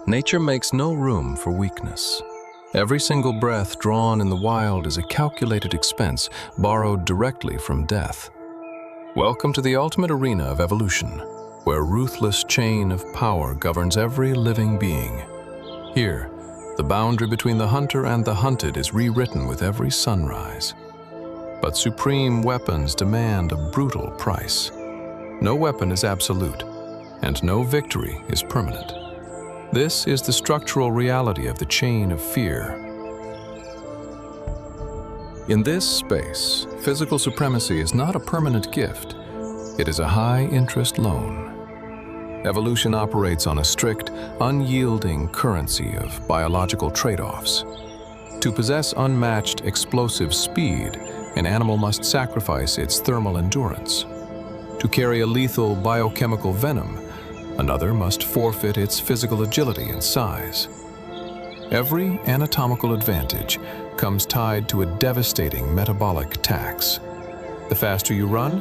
Nature makes no room for weakness. Every single breath drawn in the wild is a calculated expense borrowed directly from death. Welcome to the ultimate arena of evolution, where a ruthless chain of power governs every living being. Here, the boundary between the hunter and the hunted is rewritten with every sunrise. But supreme weapons demand a brutal price. No weapon is absolute, and no victory is permanent. This is the structural reality of the chain of fear. In this space, physical supremacy is not a permanent gift. It is a high-interest loan. Evolution operates on a strict, unyielding currency of biological trade-offs. To possess unmatched explosive speed, an animal must sacrifice its thermal endurance. To carry a lethal biochemical venom, another must forfeit its physical agility and size. Every anatomical advantage comes tied to a devastating metabolic tax. The faster you run,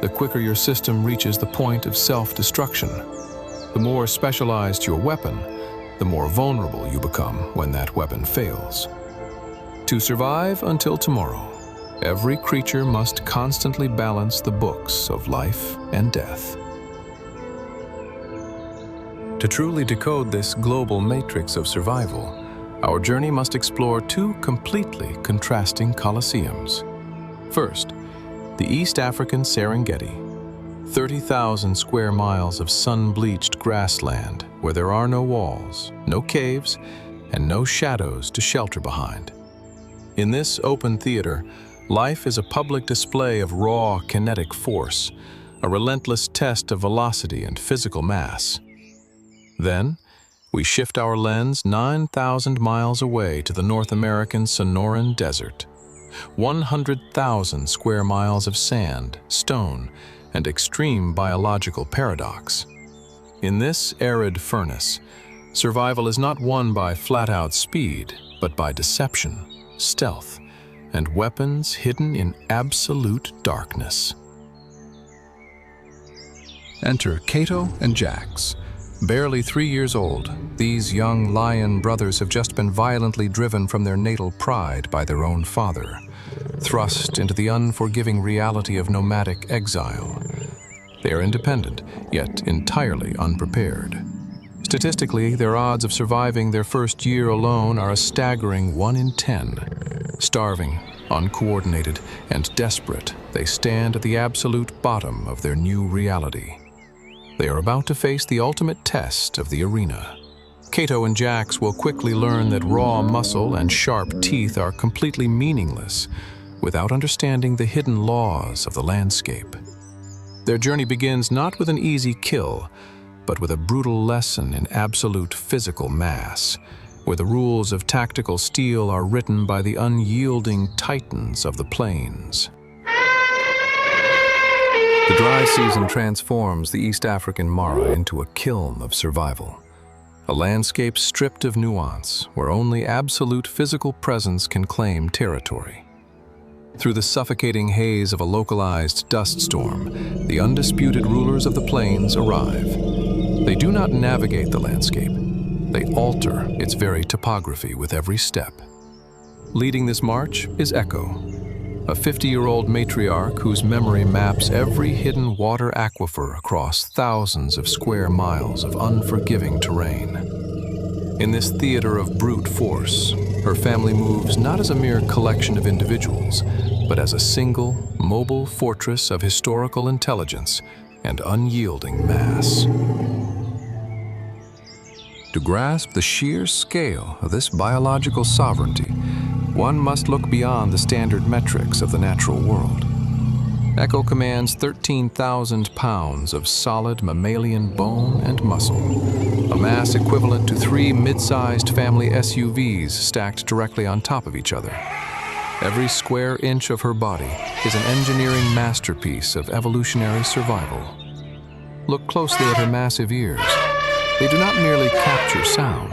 the quicker your system reaches the point of self-destruction. The more specialized your weapon, the more vulnerable you become when that weapon fails. To survive until tomorrow, every creature must constantly balance the books of life and death. To truly decode this global matrix of survival, our journey must explore two completely contrasting colosseums. First, the East African Serengeti, 30,000 square miles of sun-bleached grassland where there are no walls, no caves, and no shadows to shelter behind. In this open theater, life is a public display of raw kinetic force, a relentless test of velocity and physical mass. Then, we shift our lens 9,000 miles away to the North American Sonoran Desert. 100,000 square miles of sand, stone, and extreme biological paradox. In this arid furnace, survival is not won by flat-out speed, but by deception, stealth, and weapons hidden in absolute darkness. Enter Cato and Jax. Barely 3 years old, these young lion brothers have just been violently driven from their natal pride by their own father, thrust into the unforgiving reality of nomadic exile. They are independent, yet entirely unprepared. Statistically, their odds of surviving their first year alone are a staggering 1 in 10. Starving, uncoordinated, and desperate, they stand at the absolute bottom of their new reality. They are about to face the ultimate test of the arena. Cato and Jax will quickly learn that raw muscle and sharp teeth are completely meaningless without understanding the hidden laws of the landscape. Their journey begins not with an easy kill, but with a brutal lesson in absolute physical mass, where the rules of tactical steel are written by the unyielding titans of the plains. The dry season transforms the East African Mara into a kiln of survival. A landscape stripped of nuance, where only absolute physical presence can claim territory. Through the suffocating haze of a localized dust storm, the undisputed rulers of the plains arrive. They do not navigate the landscape. They alter its very topography with every step. Leading this march is Echo, a 50-year-old matriarch whose memory maps every hidden water aquifer across thousands of square miles of unforgiving terrain. In this theater of brute force, her family moves not as a mere collection of individuals, but as a single, mobile fortress of historical intelligence and unyielding mass. To grasp the sheer scale of this biological sovereignty, one must look beyond the standard metrics of the natural world. Echo commands 13,000 pounds of solid mammalian bone and muscle, a mass equivalent to 3 mid-sized family SUVs stacked directly on top of each other. Every square inch of her body is an engineering masterpiece of evolutionary survival. Look closely at her massive ears. They do not merely capture sound.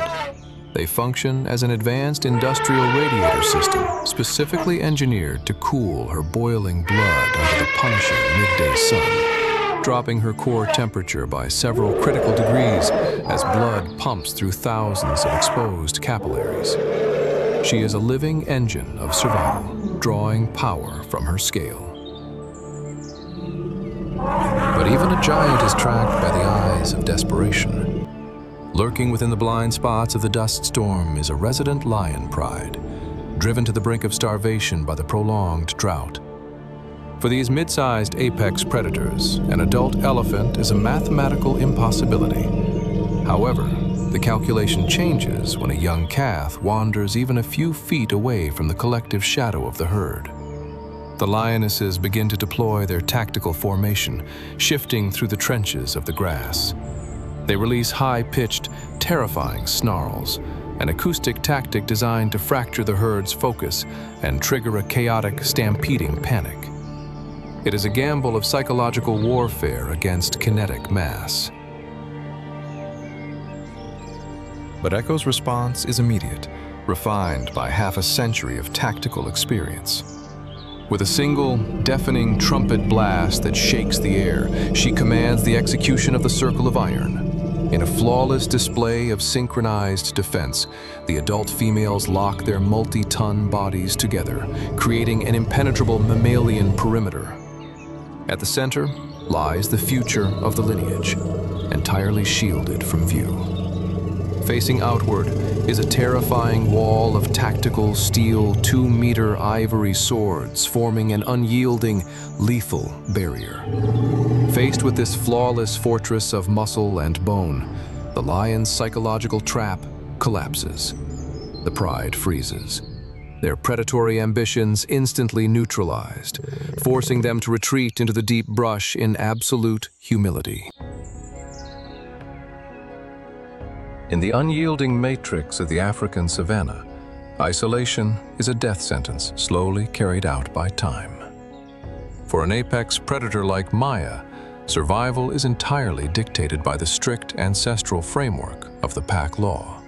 They function as an advanced industrial radiator system specifically engineered to cool her boiling blood under the punishing midday sun. dropping her core temperature by several critical degrees as blood pumps through thousands of exposed capillaries. She is a living engine of survival, drawing power from her scale. But even a giant is tracked by the eyes of desperation. Lurking within the blind spots of the dust storm is a resident lion pride, driven to the brink of starvation by the prolonged drought. For these mid-sized apex predators, an adult elephant is a mathematical impossibility. However, the calculation changes when a young calf wanders even a few feet away from the collective shadow of the herd. The lionesses begin to deploy their tactical formation, shifting through the trenches of the grass. They release high-pitched, terrifying snarls, an acoustic tactic designed to fracture the herd's focus and trigger a chaotic, stampeding panic. It is a gamble of psychological warfare against kinetic mass. But Echo's response is immediate, refined by half a century of tactical experience. With a single, deafening trumpet blast that shakes the air, she commands the execution of the circle of iron. In a flawless display of synchronized defense, the adult females lock their multi-ton bodies together, creating an impenetrable mammalian perimeter. At the center lies the future of the lineage, entirely shielded from view. Facing outward is a terrifying wall of tactical steel 2-meter ivory swords forming an unyielding, lethal barrier. Faced with this flawless fortress of muscle and bone, the lion's psychological trap collapses. The pride freezes, their predatory ambitions instantly neutralized, forcing them to retreat into the deep brush in absolute humility. In the unyielding matrix of the African savannah, isolation is a death sentence slowly carried out by time. For an apex predator like Maya, survival is entirely dictated by the strict ancestral framework of the pack law.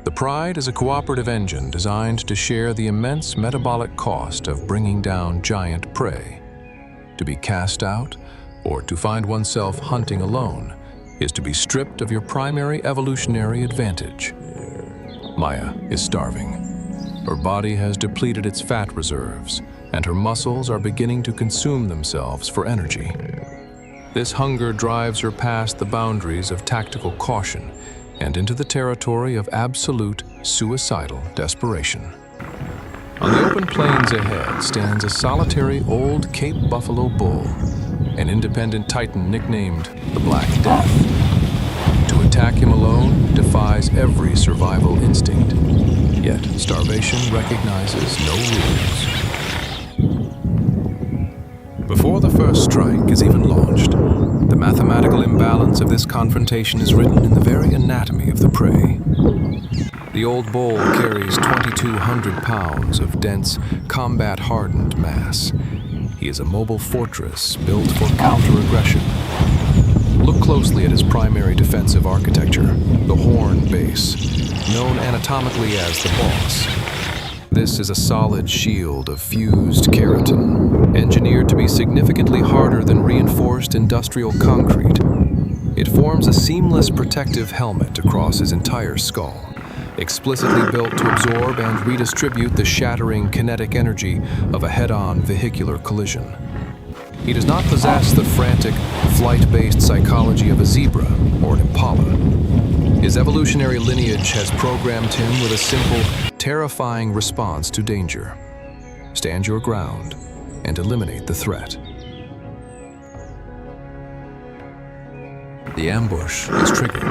The pride is a cooperative engine designed to share the immense metabolic cost of bringing down giant prey. To be cast out, or to find oneself hunting alone, is to be stripped of your primary evolutionary advantage. Maya is starving. Her body has depleted its fat reserves, and her muscles are beginning to consume themselves for energy. This hunger drives her past the boundaries of tactical caution and into the territory of absolute suicidal desperation. On the open plains ahead stands a solitary old Cape Buffalo bull, an independent titan nicknamed the Black Death. To attack him alone defies every survival instinct, yet starvation recognizes no rules. Before the first strike is even launched, the mathematical imbalance of this confrontation is written in the very anatomy of the prey. The old bull carries 2,200 pounds of dense, combat-hardened mass. He is a mobile fortress built for counter-aggression. Look closely at his primary defensive architecture, the horn base, known anatomically as the boss. This is a solid shield of fused keratin, engineered to be significantly harder than reinforced industrial concrete. It forms a seamless protective helmet across his entire skull, explicitly built to absorb and redistribute the shattering kinetic energy of a head-on vehicular collision. He does not possess the frantic, flight-based psychology of a zebra or an impala. His evolutionary lineage has programmed him with a simple, terrifying response to danger. Stand your ground and eliminate the threat. The ambush is triggered.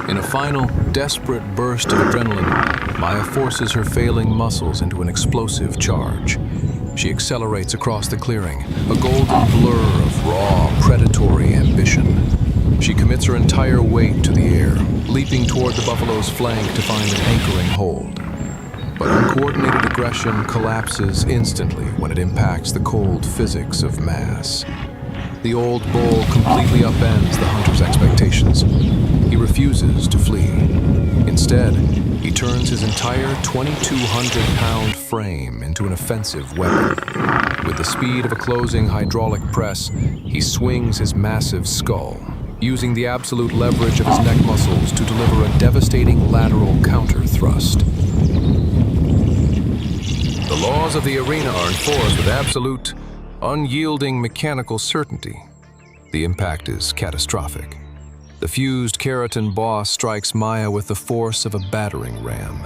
In a final, desperate burst of adrenaline, Maya forces her failing muscles into an explosive charge. She accelerates across the clearing, a golden blur of raw, predatory ambition. She commits her entire weight to the air, leaping toward the buffalo's flank to find an anchoring hold. But uncoordinated aggression collapses instantly when it impacts the cold physics of mass. The old bull completely upends the hunter's expectations. He refuses to flee. Instead, he turns his entire 2,200-pound frame into an offensive weapon. With the speed of a closing hydraulic press, he swings his massive skull, using the absolute leverage of his neck muscles to deliver a devastating lateral counter thrust. The laws of the arena are enforced with absolute, unyielding mechanical certainty. The impact is catastrophic. The fused keratin boss strikes Maya with the force of a battering ram,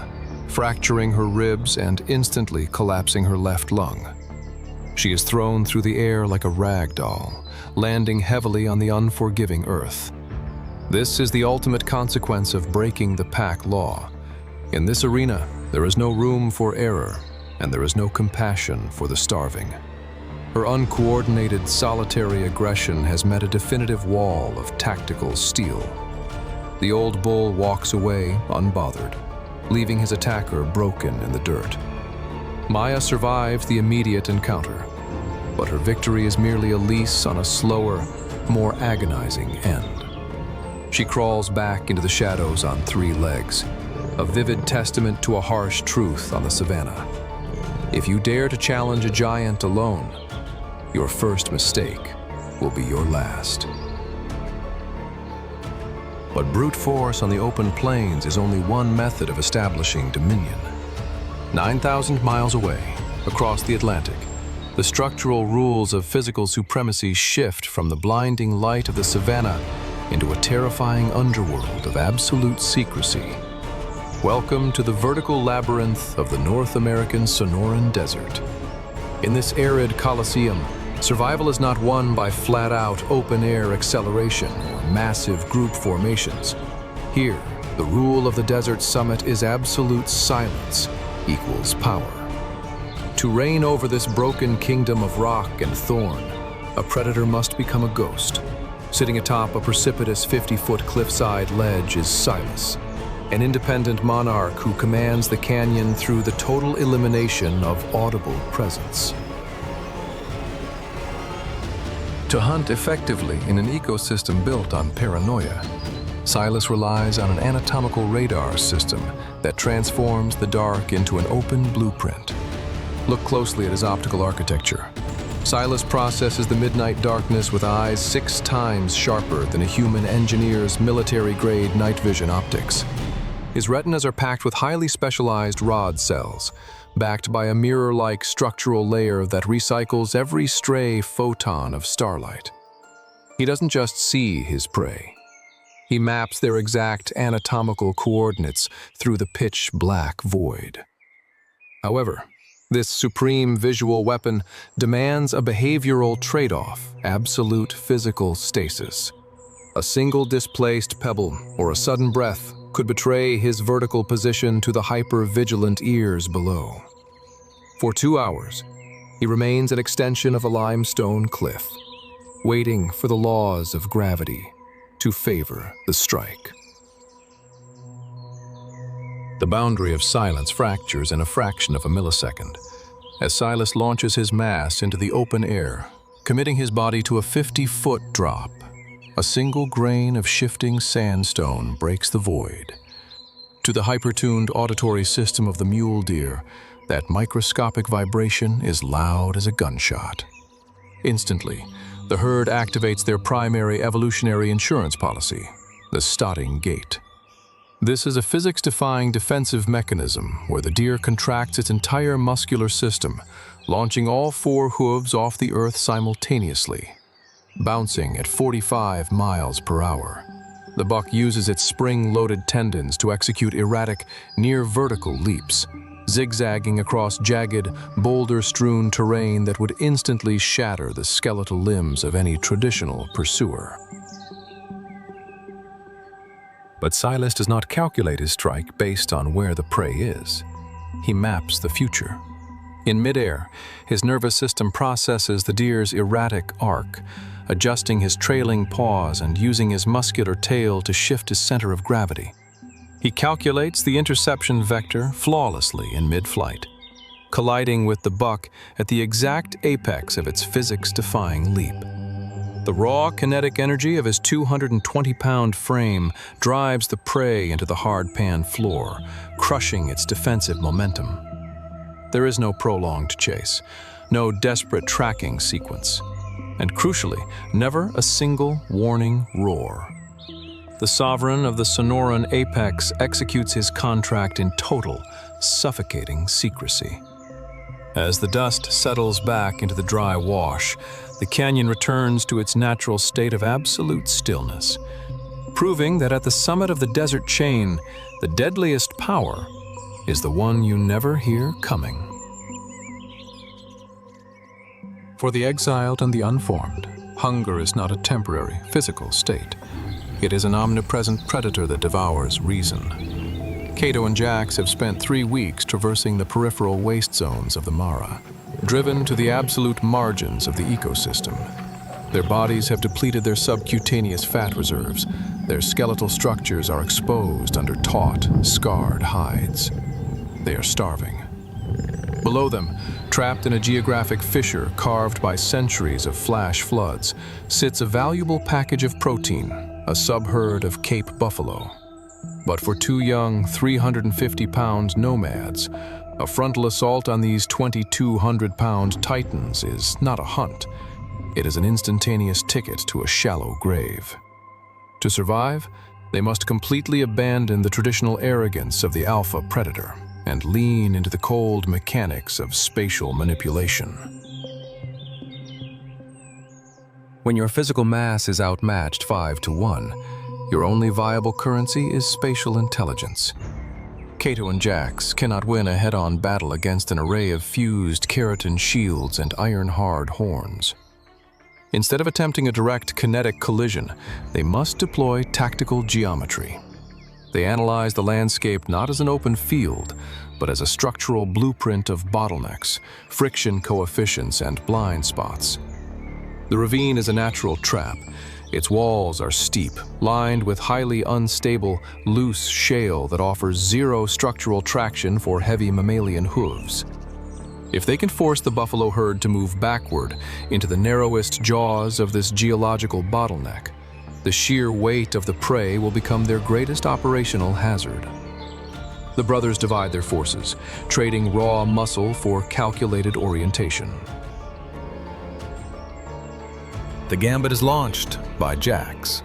fracturing her ribs and instantly collapsing her left lung. She is thrown through the air like a rag doll, landing heavily on the unforgiving earth. This is the ultimate consequence of breaking the pack law. In this arena, there is no room for error, and there is no compassion for the starving. Her uncoordinated, solitary aggression has met a definitive wall of tactical steel. The old bull walks away unbothered, leaving his attacker broken in the dirt. Maya survives the immediate encounter, but her victory is merely a lease on a slower, more agonizing end. She crawls back into the shadows on 3 legs, a vivid testament to a harsh truth on the savannah. If you dare to challenge a giant alone, your first mistake will be your last. But brute force on the open plains is only one method of establishing dominion. 9,000 miles away, across the Atlantic, the structural rules of physical supremacy shift from the blinding light of the savannah into a terrifying underworld of absolute secrecy. Welcome to the vertical labyrinth of the North American Sonoran Desert. In this arid colosseum, survival is not won by flat-out open-air acceleration or massive group formations. Here, the rule of the desert summit is absolute silence equals power. To reign over this broken kingdom of rock and thorn, a predator must become a ghost. Sitting atop a precipitous 50-foot cliffside ledge is Silas, an independent monarch who commands the canyon through the total elimination of audible presence. To hunt effectively in an ecosystem built on paranoia, Silas relies on an anatomical radar system that transforms the dark into an open blueprint. Look closely at his optical architecture. Silas processes the midnight darkness with eyes 6 times sharper than a human engineer's military-grade night vision optics. His retinas are packed with highly specialized rod cells, backed by a mirror-like structural layer that recycles every stray photon of starlight. He doesn't just see his prey. He maps their exact anatomical coordinates through the pitch-black void. However, this supreme visual weapon demands a behavioral trade-off, absolute physical stasis. A single displaced pebble or a sudden breath could betray his vertical position to the hyper-vigilant ears below. For 2 hours, he remains an extension of a limestone cliff, waiting for the laws of gravity to favor the strike. The boundary of silence fractures in a fraction of a millisecond as Silas launches his mass into the open air, committing his body to a 50-foot drop. A single grain of shifting sandstone breaks the void. To the hyper-tuned auditory system of the mule deer, that microscopic vibration is loud as a gunshot. Instantly, the herd activates their primary evolutionary insurance policy, the stotting gait. This is a physics-defying defensive mechanism where the deer contracts its entire muscular system, launching all 4 hooves off the earth simultaneously. Bouncing at 45 miles per hour, the buck uses its spring-loaded tendons to execute erratic, near-vertical leaps, zigzagging across jagged, boulder-strewn terrain that would instantly shatter the skeletal limbs of any traditional pursuer. But Silas does not calculate his strike based on where the prey is. He maps the future. In midair, his nervous system processes the deer's erratic arc, adjusting his trailing paws and using his muscular tail to shift his center of gravity. He calculates the interception vector flawlessly in mid-flight, colliding with the buck at the exact apex of its physics-defying leap. The raw kinetic energy of his 220-pound frame drives the prey into the hard-pan floor, crushing its defensive momentum. There is no prolonged chase, no desperate tracking sequence, and crucially, never a single warning roar. The sovereign of the Sonoran apex executes his contract in total, suffocating secrecy. As the dust settles back into the dry wash, the canyon returns to its natural state of absolute stillness, proving that at the summit of the desert chain, the deadliest power is the one you never hear coming. For the exiled and the unformed, hunger is not a temporary physical state. It is an omnipresent predator that devours reason. Cato and Jax have spent 3 weeks traversing the peripheral waste zones of the Mara, driven to the absolute margins of the ecosystem. Their bodies have depleted their subcutaneous fat reserves. Their skeletal structures are exposed under taut, scarred hides. They are starving. Below them, trapped in a geographic fissure carved by centuries of flash floods, sits a valuable package of protein, a subherd of Cape buffalo. But for 2 young, 350-pound nomads, a frontal assault on these 2,200-pound titans is not a hunt. It is an instantaneous ticket to a shallow grave. To survive, they must completely abandon the traditional arrogance of the alpha predator and lean into the cold mechanics of spatial manipulation. When your physical mass is outmatched 5 to 1, your only viable currency is spatial intelligence. Cato and Jax cannot win a head-on battle against an array of fused keratin shields and iron-hard horns. Instead of attempting a direct kinetic collision, they must deploy tactical geometry. They analyze the landscape not as an open field, but as a structural blueprint of bottlenecks, friction coefficients, and blind spots. The ravine is a natural trap. Its walls are steep, lined with highly unstable, loose shale that offers zero structural traction for heavy mammalian hooves. If they can force the buffalo herd to move backward into the narrowest jaws of this geological bottleneck, the sheer weight of the prey will become their greatest operational hazard. The brothers divide their forces, trading raw muscle for calculated orientation. The gambit is launched by Jax.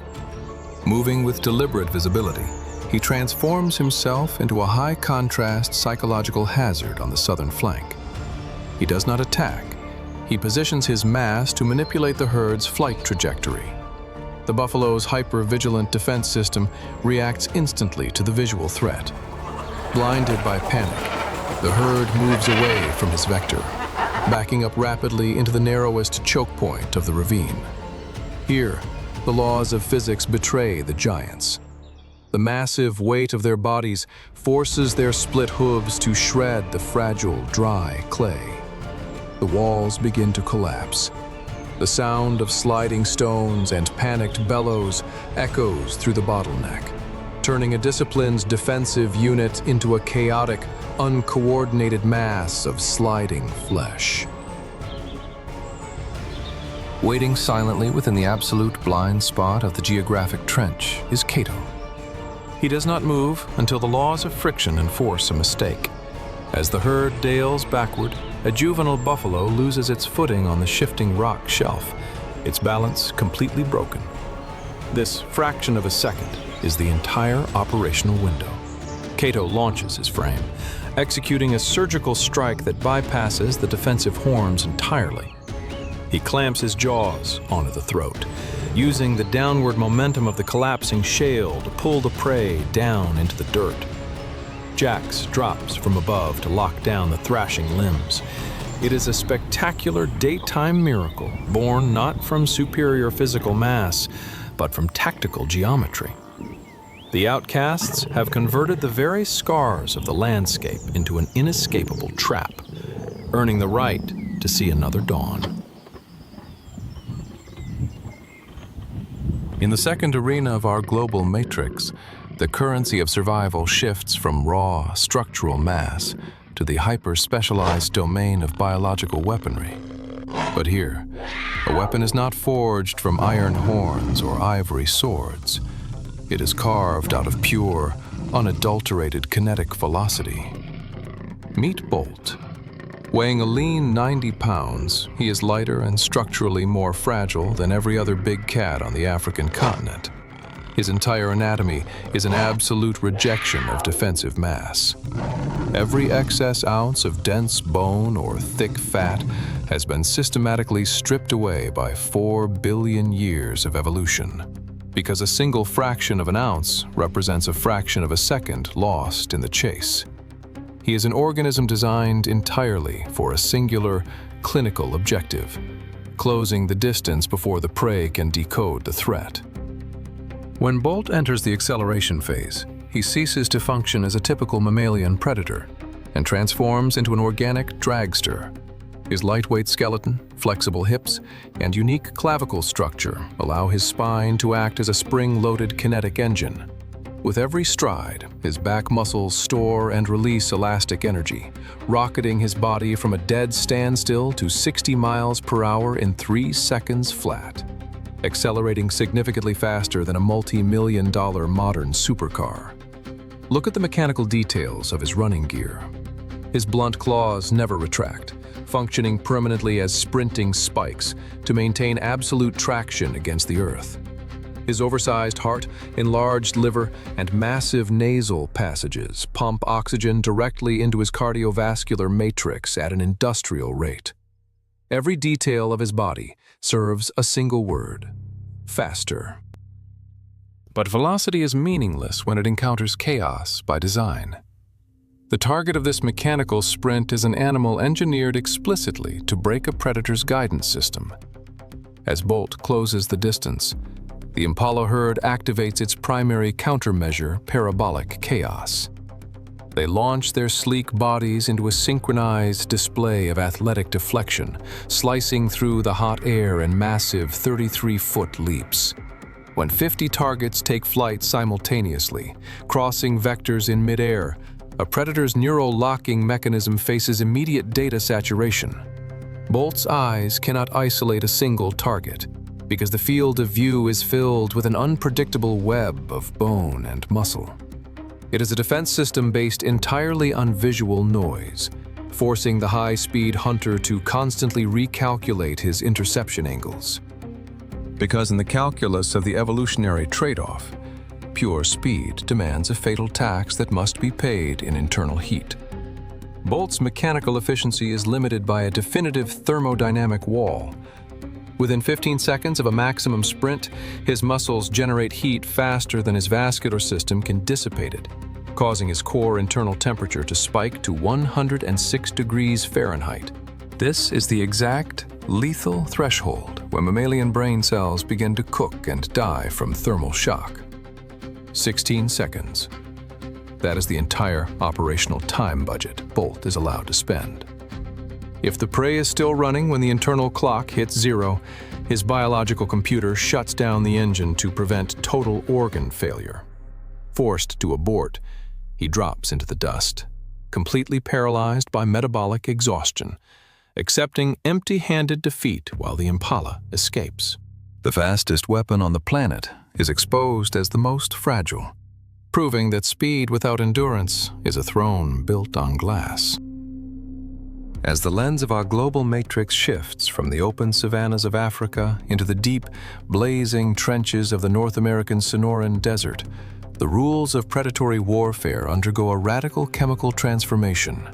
Moving with deliberate visibility, he transforms himself into a high-contrast psychological hazard on the southern flank. He does not attack. He positions his mass to manipulate the herd's flight trajectory. The buffalo's hyper-vigilant defense system reacts instantly to the visual threat. Blinded by panic, the herd moves away from his vector, backing up rapidly into the narrowest choke point of the ravine. Here, the laws of physics betray the giants. The massive weight of their bodies forces their split hooves to shred the fragile, dry clay. The walls begin to collapse. The sound of sliding stones and panicked bellows echoes through the bottleneck, turning a disciplined defensive unit into a chaotic, uncoordinated mass of sliding flesh. Waiting silently within the absolute blind spot of the geographic trench is Cato. He does not move until the laws of friction enforce a mistake. As the herd dales backward, a juvenile buffalo loses its footing on the shifting rock shelf, its balance completely broken. This fraction of a second is the entire operational window. Cato launches his frame, executing a surgical strike that bypasses the defensive horns entirely. He clamps his jaws onto the throat, using the downward momentum of the collapsing shale to pull the prey down into the dirt. Jax drops from above to lock down the thrashing limbs. It is a spectacular daytime miracle, born not from superior physical mass, but from tactical geometry. The outcasts have converted the very scars of the landscape into an inescapable trap, earning the right to see another dawn. In the second arena of our global matrix, the currency of survival shifts from raw, structural mass to the hyper-specialized domain of biological weaponry. But here, A weapon is not forged from iron horns or ivory swords. It is carved out of pure, unadulterated kinetic velocity. Meet Bolt. Weighing a lean 90 pounds, he is lighter and structurally more fragile than every other big cat on the African continent. His entire anatomy is an absolute rejection of defensive mass. Every excess ounce of dense bone or thick fat has been systematically stripped away by 4 billion years of evolution, because a single fraction of an ounce represents a fraction of a second lost in the chase. He is an organism designed entirely for a singular, clinical objective, closing the distance before the prey can decode the threat. When Bolt enters the acceleration phase, he ceases to function as a typical mammalian predator and transforms into an organic dragster. His lightweight skeleton, flexible hips, and unique clavicle structure allow his spine to act as a spring-loaded kinetic engine. With every stride, his back muscles store and release elastic energy, rocketing his body from a dead standstill to 60 miles per hour in 3 seconds flat, accelerating significantly faster than a multi-million-dollar modern supercar. Look at the mechanical details of his running gear. His blunt claws never retract, functioning permanently as sprinting spikes to maintain absolute traction against the earth. His oversized heart, enlarged liver, and massive nasal passages pump oxygen directly into his cardiovascular matrix at an industrial rate. Every detail of his body serves a single word: faster. But velocity is meaningless when it encounters chaos by design. The target of this mechanical sprint is an animal engineered explicitly to break a predator's guidance system. As Bolt closes the distance, the impala herd activates its primary countermeasure, parabolic chaos. They launch their sleek bodies into a synchronized display of athletic deflection, slicing through the hot air in massive 33-foot leaps. When 50 targets take flight simultaneously, crossing vectors in midair, a predator's neural locking mechanism faces immediate data saturation. Bolt's eyes cannot isolate a single target, because the field of view is filled with an unpredictable web of bone and muscle. It is a defense system based entirely on visual noise, forcing the high-speed hunter to constantly recalculate his interception angles. Because in the calculus of the evolutionary trade-off, pure speed demands a fatal tax that must be paid in internal heat. Bolt's mechanical efficiency is limited by a definitive thermodynamic wall. Within 15 seconds of a maximum sprint, his muscles generate heat faster than his vascular system can dissipate it, causing his core internal temperature to spike to 106 degrees Fahrenheit. This is the exact lethal threshold when mammalian brain cells begin to cook and die from thermal shock. 16 seconds. That is the entire operational time budget Bolt is allowed to spend. If the prey is still running when the internal clock hits 0, his biological computer shuts down the engine to prevent total organ failure. Forced to abort, he drops into the dust, completely paralyzed by metabolic exhaustion, accepting empty-handed defeat while the impala escapes. The fastest weapon on the planet is exposed as the most fragile, proving that speed without endurance is a throne built on glass. As the lens of our global matrix shifts from the open savannas of Africa into the deep, blazing trenches of the North American Sonoran Desert, the rules of predatory warfare undergo a radical chemical transformation.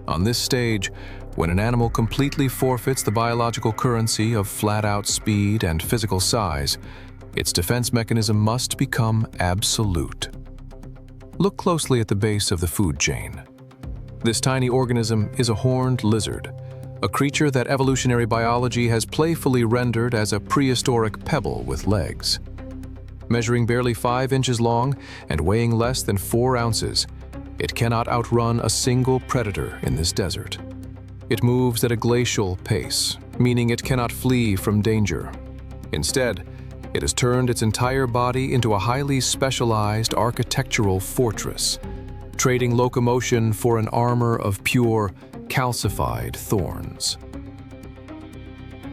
On this stage, when an animal completely forfeits the biological currency of flat-out speed and physical size, its defense mechanism must become absolute. Look closely at the base of the food chain. This tiny organism is a horned lizard, a creature that evolutionary biology has playfully rendered as a prehistoric pebble with legs. Measuring barely 5 inches long and weighing less than 4 ounces, it cannot outrun a single predator in this desert. It moves at a glacial pace, meaning it cannot flee from danger. Instead, it has turned its entire body into a highly specialized architectural fortress, trading locomotion for an armor of pure, calcified thorns.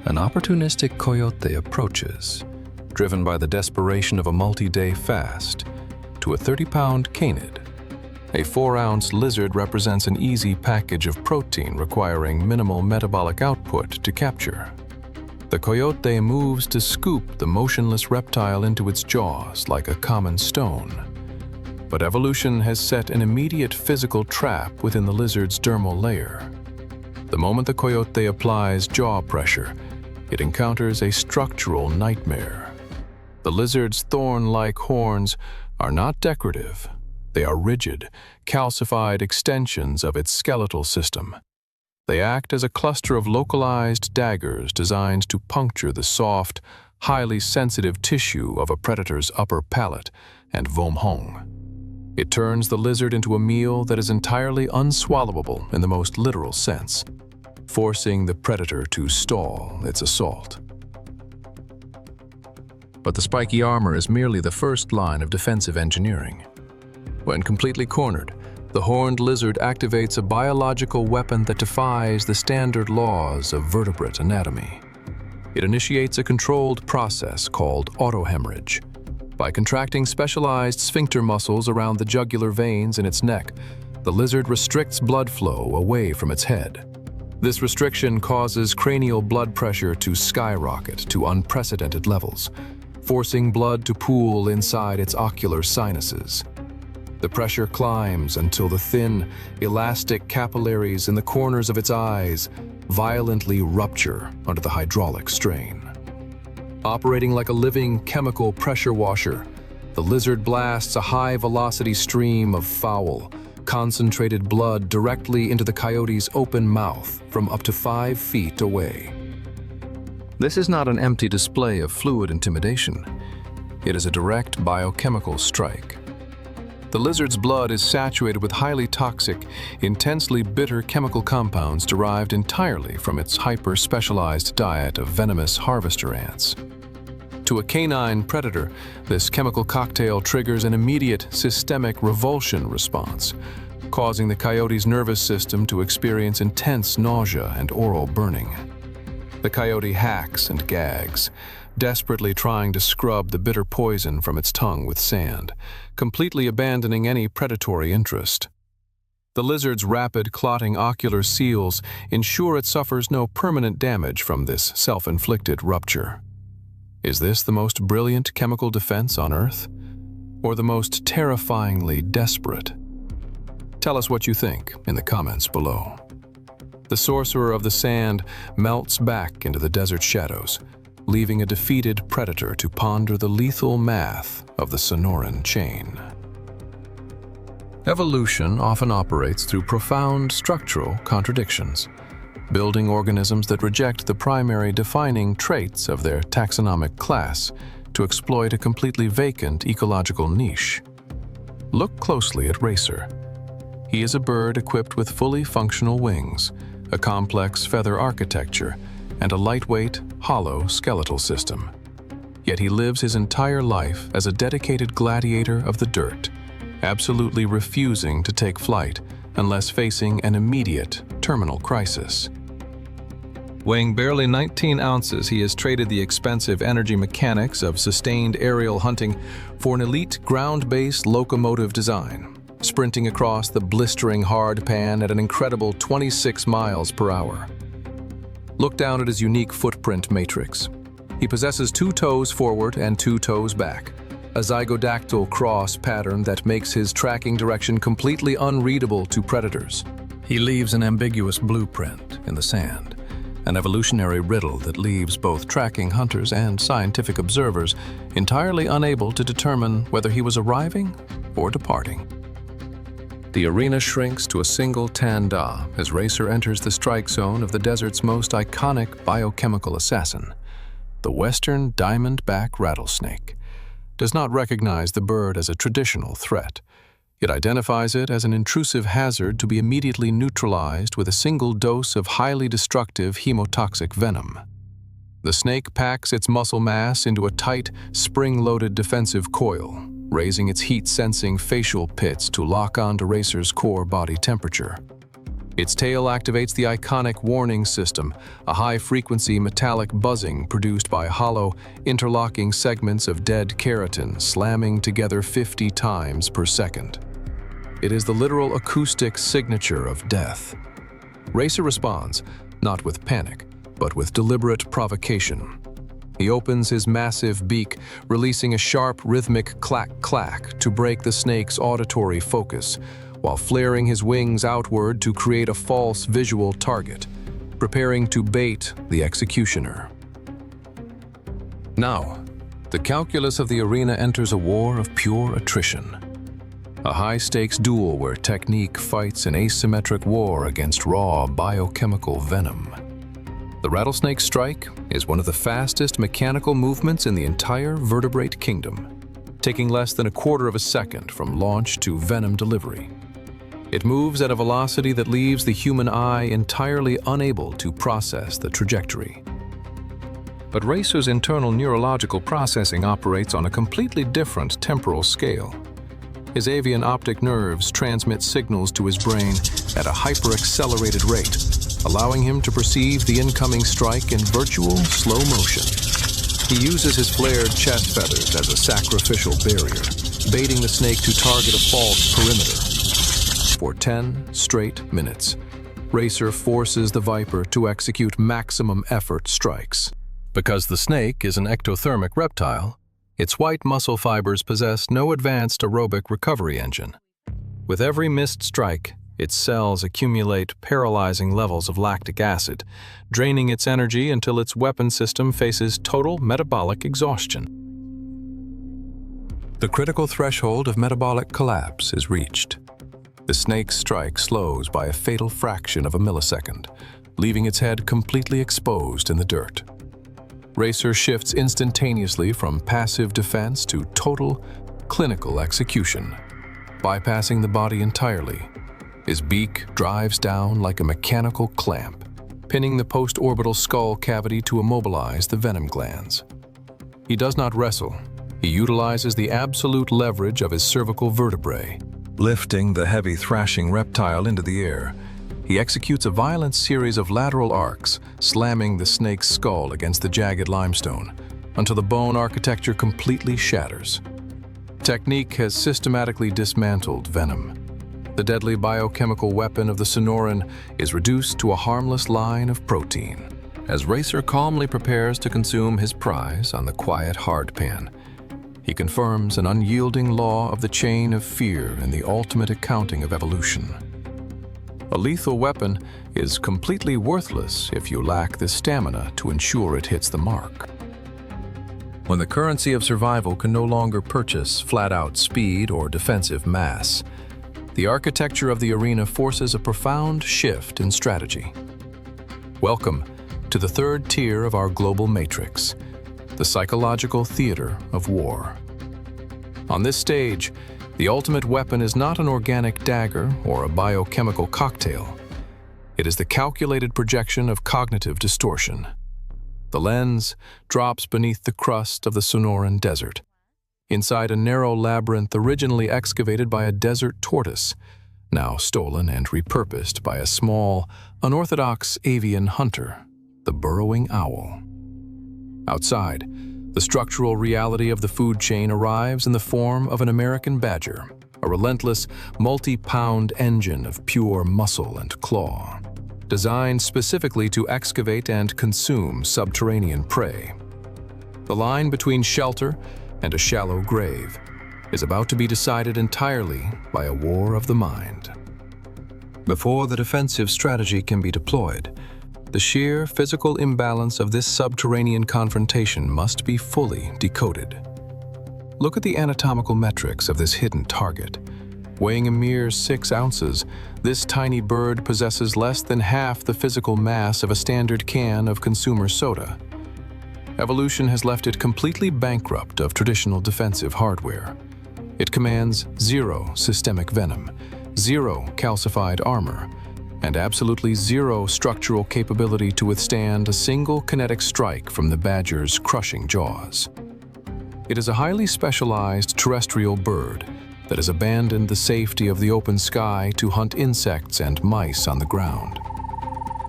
An opportunistic coyote approaches, driven by the desperation of a multi-day fast, to a 30-pound canid. A 4-ounce lizard represents an easy package of protein requiring minimal metabolic output to capture. The coyote moves to scoop the motionless reptile into its jaws like a common stone. But evolution has set an immediate physical trap within the lizard's dermal layer. The moment the coyote applies jaw pressure, it encounters a structural nightmare. The lizard's thorn-like horns are not decorative. They are rigid, calcified extensions of its skeletal system. They act as a cluster of localized daggers designed to puncture the soft, highly sensitive tissue of a predator's upper palate and vom hong. It turns the lizard into a meal that is entirely unswallowable in the most literal sense, forcing the predator to stall its assault. But the spiky armor is merely the first line of defensive engineering. When completely cornered, the horned lizard activates a biological weapon that defies the standard laws of vertebrate anatomy. It initiates a controlled process called autohemorrhage. By contracting specialized sphincter muscles around the jugular veins in its neck, the lizard restricts blood flow away from its head. This restriction causes cranial blood pressure to skyrocket to unprecedented levels, forcing blood to pool inside its ocular sinuses. The pressure climbs until the thin, elastic capillaries in the corners of its eyes violently rupture under the hydraulic strain. Operating like a living chemical pressure washer, the lizard blasts a high-velocity stream of foul, concentrated blood directly into the coyote's open mouth from up to 5 feet away. This is not an empty display of fluid intimidation. It is a direct biochemical strike. The lizard's blood is saturated with highly toxic, intensely bitter chemical compounds derived entirely from its hyper-specialized diet of venomous harvester ants. To a canine predator, this chemical cocktail triggers an immediate systemic revulsion response, causing the coyote's nervous system to experience intense nausea and oral burning. The coyote hacks and gags, desperately trying to scrub the bitter poison from its tongue with sand, completely abandoning any predatory interest. The lizard's rapid clotting ocular seals ensure it suffers no permanent damage from this self-inflicted rupture. Is this the most brilliant chemical defense on Earth? Or the most terrifyingly desperate? Tell us what you think in the comments below. The sorcerer of the sand melts back into the desert shadows, leaving a defeated predator to ponder the lethal math of the Sonoran chain. Evolution often operates through profound structural contradictions, building organisms that reject the primary defining traits of their taxonomic class to exploit a completely vacant ecological niche. Look closely at Racer. He is a bird equipped with fully functional wings, a complex feather architecture, and a lightweight, hollow skeletal system. Yet he lives his entire life as a dedicated gladiator of the dirt, absolutely refusing to take flight unless facing an immediate, terminal crisis. Weighing barely 19 ounces, he has traded the expensive energy mechanics of sustained aerial hunting for an elite ground-based locomotive design, sprinting across the blistering hard pan at an incredible 26 miles per hour. Look down at his unique footprint matrix. He possesses 2 toes forward and 2 toes back, a zygodactyl cross pattern that makes his tracking direction completely unreadable to predators. He leaves an ambiguous blueprint in the sand, an evolutionary riddle that leaves both tracking hunters and scientific observers entirely unable to determine whether he was arriving or departing. The arena shrinks to a single tan-da as Racer enters the strike zone of the desert's most iconic biochemical assassin. The western diamondback rattlesnake does not recognize the bird as a traditional threat. It identifies it as an intrusive hazard to be immediately neutralized with a single dose of highly destructive hemotoxic venom. The snake packs its muscle mass into a tight, spring-loaded defensive coil, raising its heat-sensing facial pits to lock onto Racer's core body temperature. Its tail activates the iconic warning system, a high-frequency metallic buzzing produced by hollow, interlocking segments of dead keratin slamming together 50 times per second. It is the literal acoustic signature of death. Racer responds, not with panic, but with deliberate provocation. He opens his massive beak, releasing a sharp, rhythmic clack-clack to break the snake's auditory focus, while flaring his wings outward to create a false visual target, preparing to bait the executioner. Now, the calculus of the arena enters a war of pure attrition. A high-stakes duel where technique fights an asymmetric war against raw biochemical venom. The rattlesnake strike is one of the fastest mechanical movements in the entire vertebrate kingdom, taking less than a quarter of a second from launch to venom delivery. It moves at a velocity that leaves the human eye entirely unable to process the trajectory. But Racer's internal neurological processing operates on a completely different temporal scale. His avian optic nerves transmit signals to his brain at a hyper-accelerated rate, allowing him to perceive the incoming strike in virtual slow motion. He uses his flared chest feathers as a sacrificial barrier, baiting the snake to target a false perimeter. For 10 straight minutes, Racer forces the viper to execute maximum effort strikes. Because the snake is an ectothermic reptile, its white muscle fibers possess no advanced aerobic recovery engine. With every missed strike, its cells accumulate paralyzing levels of lactic acid, draining its energy until its weapon system faces total metabolic exhaustion. The critical threshold of metabolic collapse is reached. The snake's strike slows by a fatal fraction of a millisecond, leaving its head completely exposed in the dirt. Racer shifts instantaneously from passive defense to total, clinical execution, bypassing the body entirely. His beak drives down like a mechanical clamp, pinning the post-orbital skull cavity to immobilize the venom glands. He does not wrestle. He utilizes the absolute leverage of his cervical vertebrae. Lifting the heavy thrashing reptile into the air, he executes a violent series of lateral arcs, slamming the snake's skull against the jagged limestone, until the bone architecture completely shatters. Technique has systematically dismantled venom. The deadly biochemical weapon of the Sonoran is reduced to a harmless line of protein. As Racer calmly prepares to consume his prize on the quiet hardpan, he confirms an unyielding law of the chain of fear in the ultimate accounting of evolution. A lethal weapon is completely worthless if you lack the stamina to ensure it hits the mark. When the currency of survival can no longer purchase flat-out speed or defensive mass, the architecture of the arena forces a profound shift in strategy. Welcome to the third tier of our global matrix, the psychological theater of war. On this stage, the ultimate weapon is not an organic dagger or a biochemical cocktail. It is the calculated projection of cognitive distortion. The lens drops beneath the crust of the Sonoran Desert, inside a narrow labyrinth originally excavated by a desert tortoise, now stolen and repurposed by a small, unorthodox avian hunter, the burrowing owl. Outside, the structural reality of the food chain arrives in the form of an American badger, a relentless, multi-pound engine of pure muscle and claw, designed specifically to excavate and consume subterranean prey. The line between shelter and a shallow grave is about to be decided entirely by a war of the mind. Before the defensive strategy can be deployed, the sheer physical imbalance of this subterranean confrontation must be fully decoded. Look at the anatomical metrics of this hidden target. Weighing a mere 6 ounces, this tiny bird possesses less than half the physical mass of a standard can of consumer soda. Evolution has left it completely bankrupt of traditional defensive hardware. It commands 0 systemic venom, 0 calcified armor, and absolutely 0 structural capability to withstand a single kinetic strike from the badger's crushing jaws. It is a highly specialized terrestrial bird, that has abandoned the safety of the open sky to hunt insects and mice on the ground.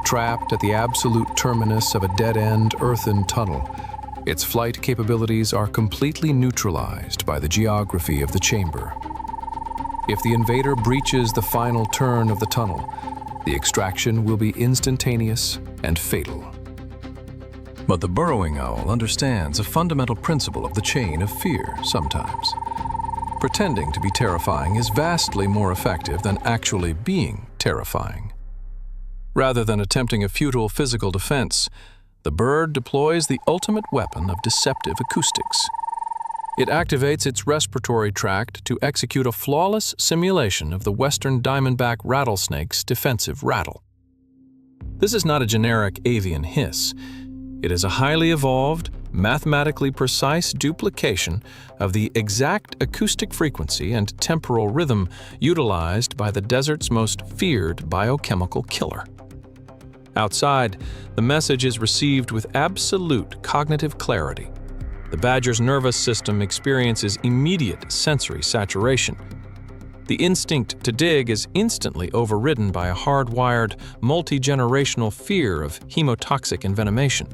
Trapped at the absolute terminus of a dead-end earthen tunnel, its flight capabilities are completely neutralized by the geography of the chamber. If the invader breaches the final turn of the tunnel, the extraction will be instantaneous and fatal. But the burrowing owl understands a fundamental principle of the chain of fear sometimes. Pretending to be terrifying is vastly more effective than actually being terrifying. Rather than attempting a futile physical defense, the bird deploys the ultimate weapon of deceptive acoustics. It activates its respiratory tract to execute a flawless simulation of the western diamondback rattlesnake's defensive rattle. This is not a generic avian hiss. It is a highly evolved, mathematically precise duplication of the exact acoustic frequency and temporal rhythm utilized by the desert's most feared biochemical killer. Outside, the message is received with absolute cognitive clarity. The badger's nervous system experiences immediate sensory saturation. The instinct to dig is instantly overridden by a hardwired, multi-generational fear of hemotoxic envenomation.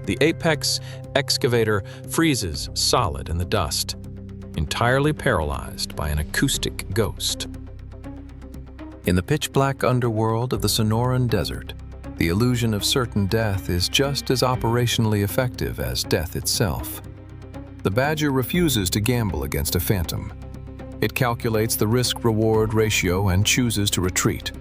The apex excavator freezes solid in the dust, entirely paralyzed by an acoustic ghost. In the pitch-black underworld of the Sonoran Desert, the illusion of certain death is just as operationally effective as death itself. The badger refuses to gamble against a phantom. It calculates the risk-reward ratio and chooses to retreat,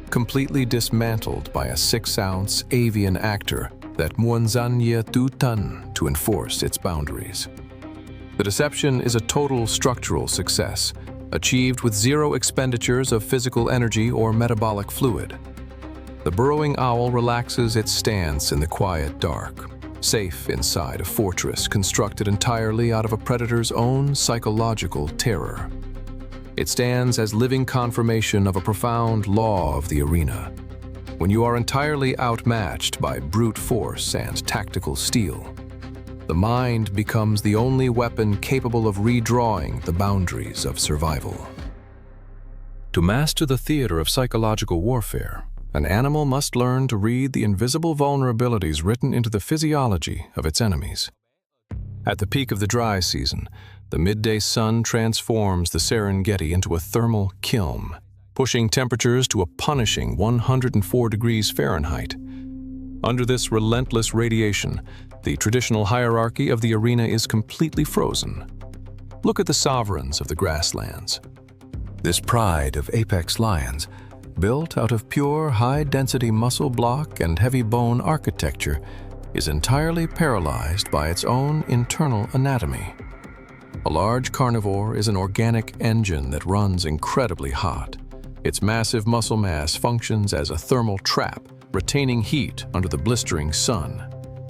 completely dismantled by a 6-ounce avian actor that muanzanya tutan to enforce its boundaries. The deception is a total structural success, achieved with zero expenditures of physical energy or metabolic fluid. The burrowing owl relaxes its stance in the quiet dark, safe inside a fortress constructed entirely out of a predator's own psychological terror. It stands as living confirmation of a profound law of the arena. When you are entirely outmatched by brute force and tactical steel, the mind becomes the only weapon capable of redrawing the boundaries of survival. To master the theater of psychological warfare, an animal must learn to read the invisible vulnerabilities written into the physiology of its enemies. At the peak of the dry season, the midday sun transforms the Serengeti into a thermal kiln, pushing temperatures to a punishing 104 degrees Fahrenheit. Under this relentless radiation, the traditional hierarchy of the arena is completely frozen. Look at the sovereigns of the grasslands. This pride of apex lions, built out of pure high-density muscle block and heavy bone architecture, is entirely paralyzed by its own internal anatomy. A large carnivore is an organic engine that runs incredibly hot. Its massive muscle mass functions as a thermal trap, retaining heat under the blistering sun.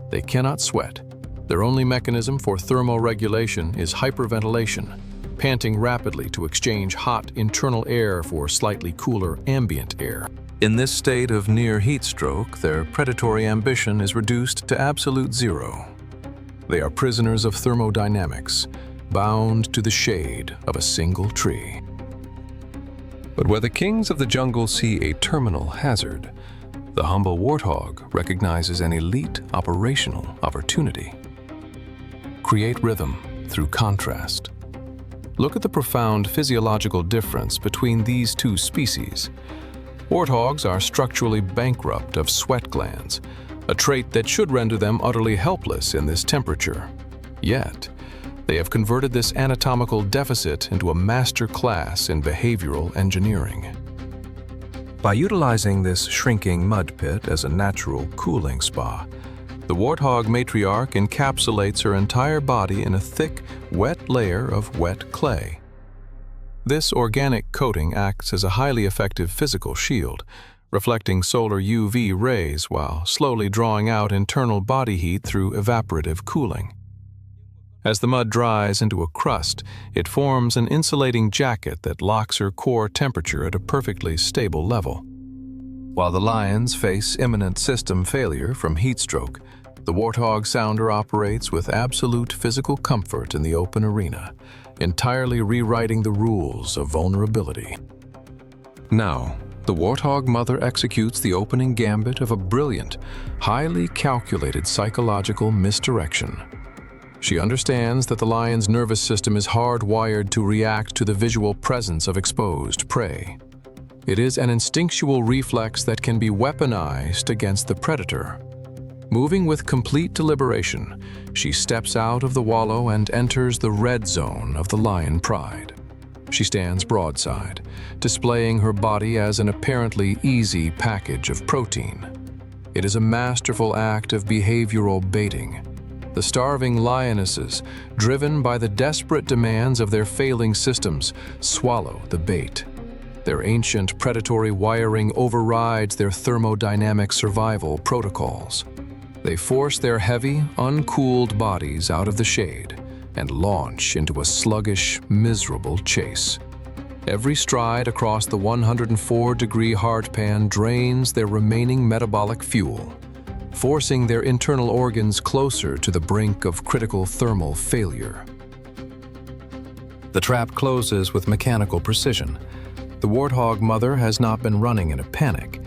They cannot sweat. Their only mechanism for thermoregulation is hyperventilation, panting rapidly to exchange hot internal air for slightly cooler ambient air. In this state of near heat stroke, their predatory ambition is reduced to absolute zero. They are prisoners of thermodynamics, bound to the shade of a single tree. But where the kings of the jungle see a terminal hazard, the humble warthog recognizes an elite operational opportunity. Create rhythm through contrast. Look at the profound physiological difference between these two species. Warthogs are structurally bankrupt of sweat glands, a trait that should render them utterly helpless in this temperature. Yet, they have converted this anatomical deficit into a master class in behavioral engineering. By utilizing this shrinking mud pit as a natural cooling spa, the warthog matriarch encapsulates her entire body in a thick, wet layer of wet clay. This organic coating acts as a highly effective physical shield, reflecting solar UV rays while slowly drawing out internal body heat through evaporative cooling. As the mud dries into a crust, it forms an insulating jacket that locks her core temperature at a perfectly stable level. While the lions face imminent system failure from heat stroke, The Warthog sounder operates with absolute physical comfort in the open arena, entirely rewriting the rules of vulnerability. Now, the Warthog mother executes the opening gambit of a brilliant, highly calculated psychological misdirection. She understands that the lion's nervous system is hardwired to react to the visual presence of exposed prey. It is an instinctual reflex that can be weaponized against the predator. Moving with complete deliberation, she steps out of the wallow and enters the red zone of the lion pride. She stands broadside, displaying her body as an apparently easy package of protein. It is a masterful act of behavioral baiting. The starving lionesses, driven by the desperate demands of their failing systems, swallow the bait. Their ancient predatory wiring overrides their thermodynamic survival protocols. They force their heavy, uncooled bodies out of the shade and launch into a sluggish, miserable chase. Every stride across the 104-degree hardpan drains their remaining metabolic fuel, forcing their internal organs closer to the brink of critical thermal failure. The trap closes with mechanical precision. The Warthog mother has not been running in a panic.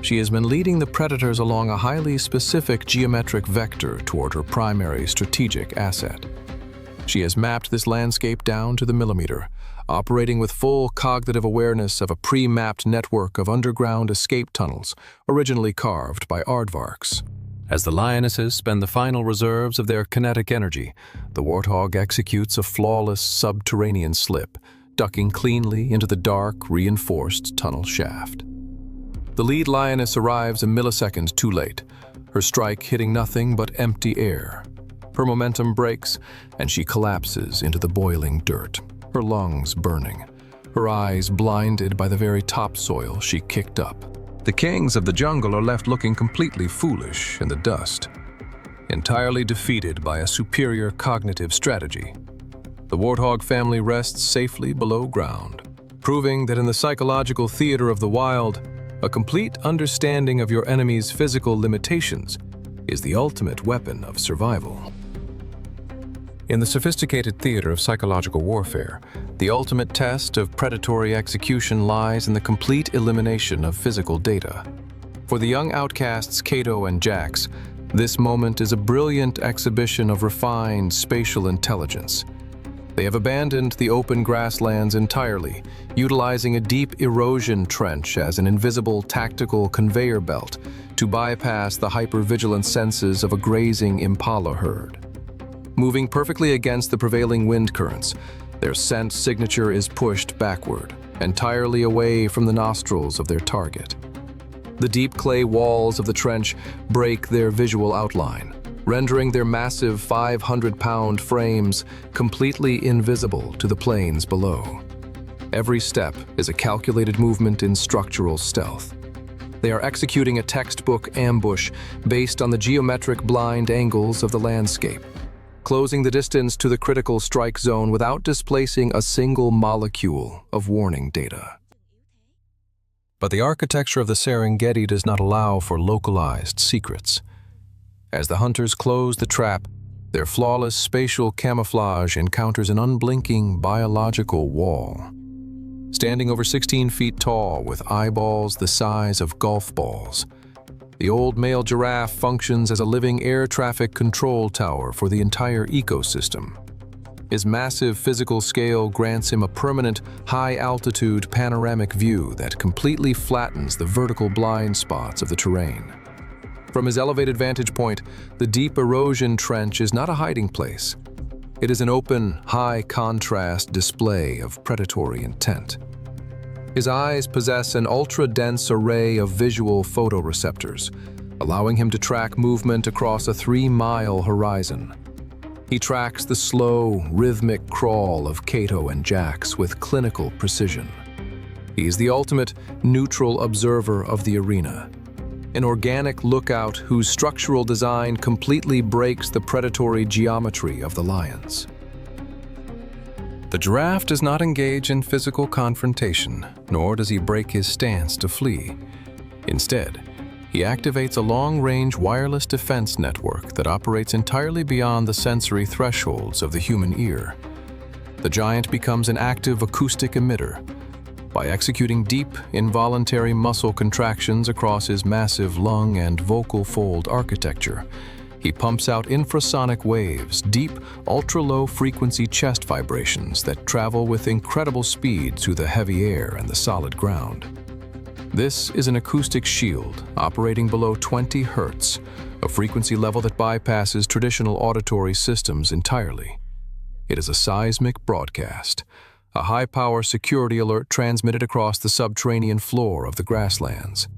She has been leading the predators along a highly specific geometric vector toward her primary strategic asset. She has mapped this landscape down to the millimeter, operating with full cognitive awareness of a pre-mapped network of underground escape tunnels originally carved by aardvarks. As the lionesses spend the final reserves of their kinetic energy, the Warthog executes a flawless subterranean slip, ducking cleanly into the dark, reinforced tunnel shaft. The lead lioness arrives a millisecond too late, her strike hitting nothing but empty air. Her momentum breaks, and she collapses into the boiling dirt, her lungs burning, her eyes blinded by the very topsoil she kicked up. The kings of the jungle are left looking completely foolish in the dust, entirely defeated by a superior cognitive strategy. The Warthog family rests safely below ground, proving that in the psychological theater of the wild, a complete understanding of your enemy's physical limitations is the ultimate weapon of survival. In the sophisticated theater of psychological warfare, the ultimate test of predatory execution lies in the complete elimination of physical data. For the young outcasts Cato and Jax, this moment is a brilliant exhibition of refined spatial intelligence. They have abandoned the open grasslands entirely, utilizing a deep erosion trench as an invisible tactical conveyor belt to bypass the hypervigilant senses of a grazing impala herd. Moving perfectly against the prevailing wind currents, their scent signature is pushed backward, entirely away from the nostrils of their target. The deep clay walls of the trench break their visual outline, rendering their massive 500-pound frames completely invisible to the plains below. Every step is a calculated movement in structural stealth. They are executing a textbook ambush based on the geometric blind angles of the landscape, closing the distance to the critical strike zone without displacing a single molecule of warning data. But the architecture of the Serengeti does not allow for localized secrets. As the hunters close the trap, their flawless spatial camouflage encounters an unblinking biological wall. Standing over 16 feet tall with eyeballs the size of golf balls, the old male giraffe functions as a living air traffic control tower for the entire ecosystem. His massive physical scale grants him a permanent, high-altitude panoramic view that completely flattens the vertical blind spots of the terrain. From his elevated vantage point, the deep erosion trench is not a hiding place. It is an open, high-contrast display of predatory intent. His eyes possess an ultra-dense array of visual photoreceptors, allowing him to track movement across a 3-mile horizon. He tracks the slow, rhythmic crawl of Cato and Jax with clinical precision. He is the ultimate neutral observer of the arena, an organic lookout whose structural design completely breaks the predatory geometry of the lions. The giraffe does not engage in physical confrontation, nor does he break his stance to flee. Instead, he activates a long-range wireless defense network that operates entirely beyond the sensory thresholds of the human ear. The giant becomes an active acoustic emitter. By executing deep, involuntary muscle contractions across his massive lung and vocal fold architecture, he pumps out infrasonic waves, deep, ultra-low frequency chest vibrations that travel with incredible speed through the heavy air and the solid ground. This is an acoustic shield operating below 20 Hz, a frequency level that bypasses traditional auditory systems entirely. It is a seismic broadcast, a high-power security alert transmitted across the subterranean floor of the grasslands.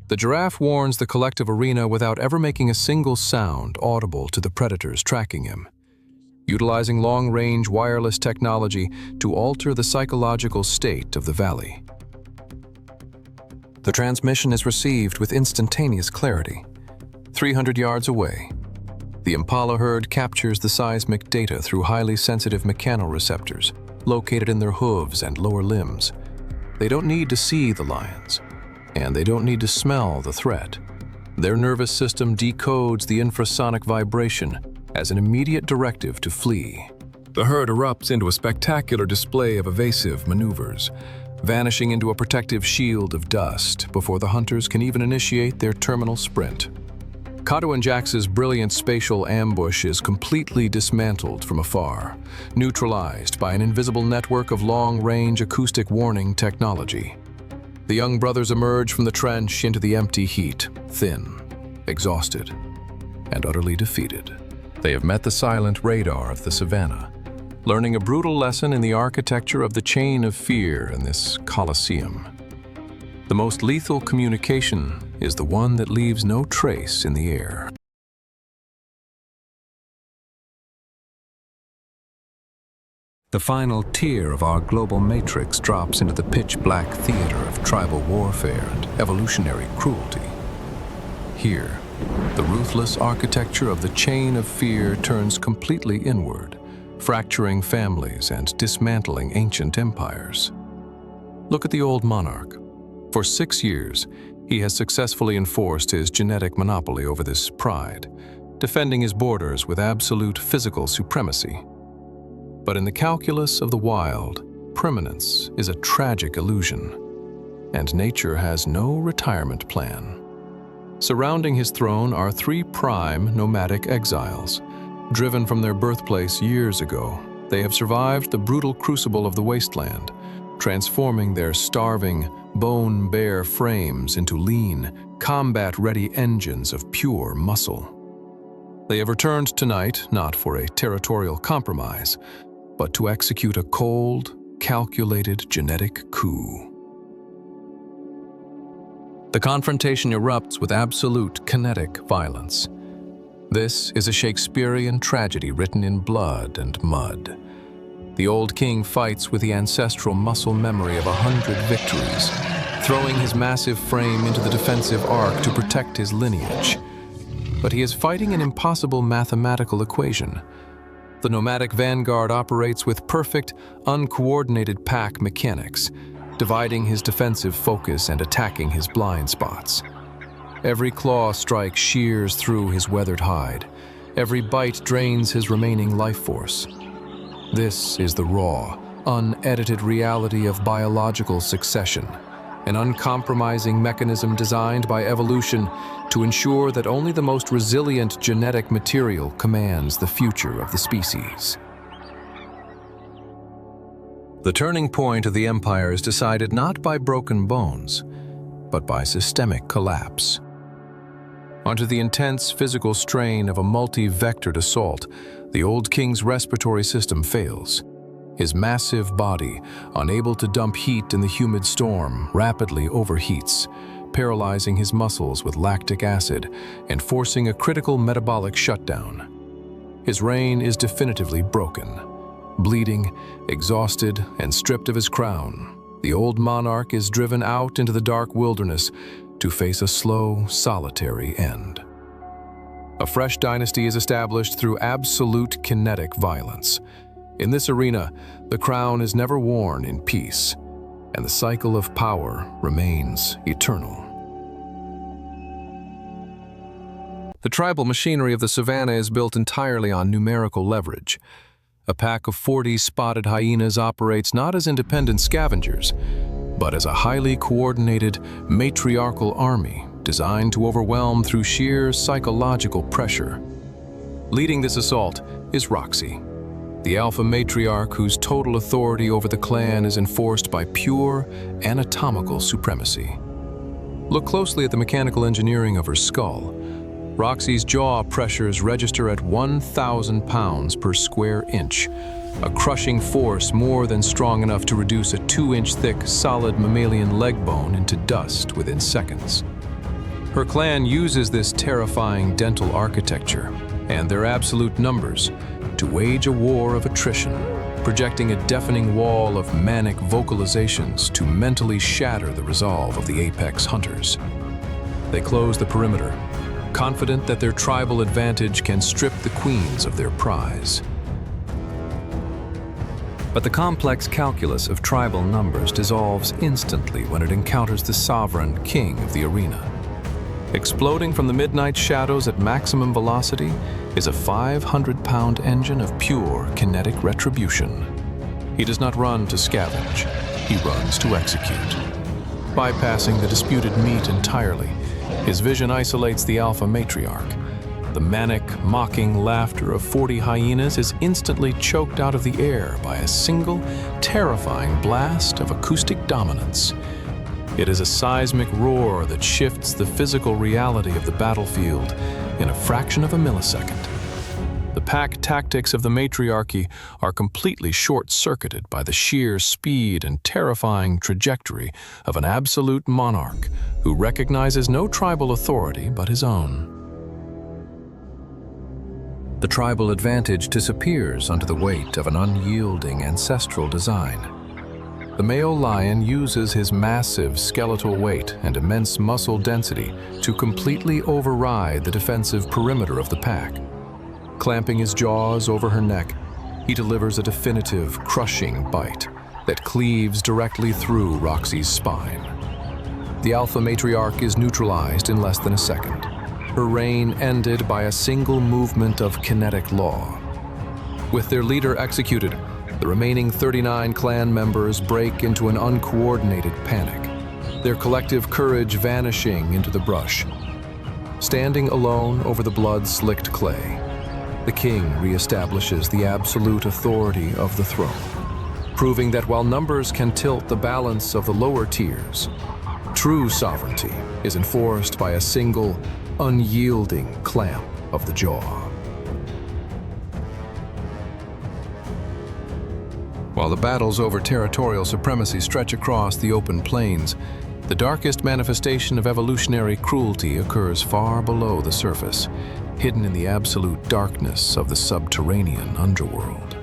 The giraffe warns the collective arena without ever making a single sound audible to the predators tracking him, utilizing long-range wireless technology to alter the psychological state of the valley. The transmission is received with instantaneous clarity. 300 yards away, the impala herd captures the seismic data through highly sensitive mechanoreceptors located in their hooves and lower limbs. They don't need to see the lions, and they don't need to smell the threat. Their nervous system decodes the infrasonic vibration as an immediate directive to flee. The herd erupts into a spectacular display of evasive maneuvers, vanishing into a protective shield of dust before the hunters can even initiate their terminal sprint. Kato and Jax's brilliant spatial ambush is completely dismantled from afar, neutralized by an invisible network of long-range acoustic warning technology. The young brothers emerge from the trench into the empty heat, thin, exhausted, and utterly defeated. They have met the silent radar of the savannah, learning a brutal lesson in the architecture of the chain of fear in this colosseum. The most lethal communication is the one that leaves no trace in the air. The final tier of our global matrix drops into the pitch-black theater of tribal warfare and evolutionary cruelty. Here, the ruthless architecture of the chain of fear turns completely inward, fracturing families and dismantling ancient empires. Look at the old monarch. For 6 years, he has successfully enforced his genetic monopoly over this pride, defending his borders with absolute physical supremacy. But in the calculus of the wild, permanence is a tragic illusion, and nature has no retirement plan. Surrounding his throne are 3 prime nomadic exiles. Driven from their birthplace years ago, they have survived the brutal crucible of the wasteland, transforming their starving, bone-bare frames into lean, combat-ready engines of pure muscle. They have returned tonight not for a territorial compromise, but to execute a cold, calculated genetic coup. The confrontation erupts with absolute kinetic violence. This is a Shakespearean tragedy written in blood and mud. The old king fights with the ancestral muscle memory of 100 victories, throwing his massive frame into the defensive arc to protect his lineage. But he is fighting an impossible mathematical equation. The nomadic vanguard operates with perfect, uncoordinated pack mechanics, dividing his defensive focus and attacking his blind spots. Every claw strike shears through his weathered hide. Every bite drains his remaining life force. This is the raw, unedited reality of biological succession, an uncompromising mechanism designed by evolution to ensure that only the most resilient genetic material commands the future of the species. The turning point of the empire is decided not by broken bones, but by systemic collapse. Under the intense physical strain of a multi-vectored assault, the old king's respiratory system fails. His massive body, unable to dump heat in the humid storm, rapidly overheats, paralyzing his muscles with lactic acid and forcing a critical metabolic shutdown. His reign is definitively broken. Bleeding, exhausted, and stripped of his crown, the old monarch is driven out into the dark wilderness to face a slow, solitary end. A fresh dynasty is established through absolute kinetic violence. In this arena, the crown is never worn in peace, and the cycle of power remains eternal. The tribal machinery of the savannah is built entirely on numerical leverage. A pack of 40 spotted hyenas operates not as independent scavengers, but as a highly coordinated matriarchal army designed to overwhelm through sheer psychological pressure. Leading this assault is Roxy, the alpha matriarch whose total authority over the clan is enforced by pure anatomical supremacy. Look closely at the mechanical engineering of her skull. Roxy's jaw pressures register at 1,000 pounds per square inch, a crushing force more than strong enough to reduce a 2-inch thick solid mammalian leg bone into dust within seconds. Her clan uses this terrifying dental architecture and their absolute numbers to wage a war of attrition, projecting a deafening wall of manic vocalizations to mentally shatter the resolve of the apex hunters. They close the perimeter, confident that their tribal advantage can strip the queens of their prize. But the complex calculus of tribal numbers dissolves instantly when it encounters the sovereign king of the arena. Exploding from the midnight shadows at maximum velocity is a 500-pound engine of pure kinetic retribution. He does not run to scavenge, he runs to execute. Bypassing the disputed meat entirely, his vision isolates the alpha matriarch. The manic, mocking laughter of 40 hyenas is instantly choked out of the air by a single, terrifying blast of acoustic dominance. It is a seismic roar that shifts the physical reality of the battlefield in a fraction of a millisecond. The pack tactics of the matriarchy are completely short-circuited by the sheer speed and terrifying trajectory of an absolute monarch who recognizes no tribal authority but his own. The tribal advantage disappears under the weight of an unyielding ancestral design. The male lion uses his massive skeletal weight and immense muscle density to completely override the defensive perimeter of the pack. Clamping his jaws over her neck, he delivers a definitive, crushing bite that cleaves directly through Roxy's spine. The alpha matriarch is neutralized in less than a second, her reign ended by a single movement of kinetic law. With their leader executed, the remaining 39 clan members break into an uncoordinated panic, their collective courage vanishing into the brush. Standing alone over the blood-slicked clay, the king reestablishes the absolute authority of the throne, proving that while numbers can tilt the balance of the lower tiers, true sovereignty is enforced by a single, unyielding clamp of the jaw. While the battles over territorial supremacy stretch across the open plains, the darkest manifestation of evolutionary cruelty occurs far below the surface, hidden in the absolute darkness of the subterranean underworld.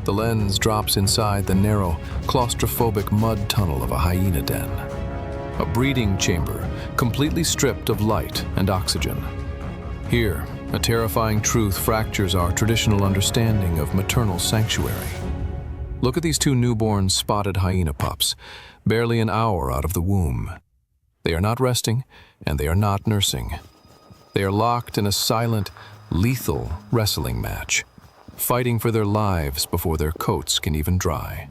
The lens drops inside the narrow, claustrophobic mud tunnel of a hyena den, a breeding chamber completely stripped of light and oxygen. Here, a terrifying truth fractures our traditional understanding of maternal sanctuary. Look at these two newborn spotted hyena pups, barely an hour out of the womb. They are not resting, and they are not nursing. They are locked in a silent, lethal wrestling match, fighting for their lives before their coats can even dry.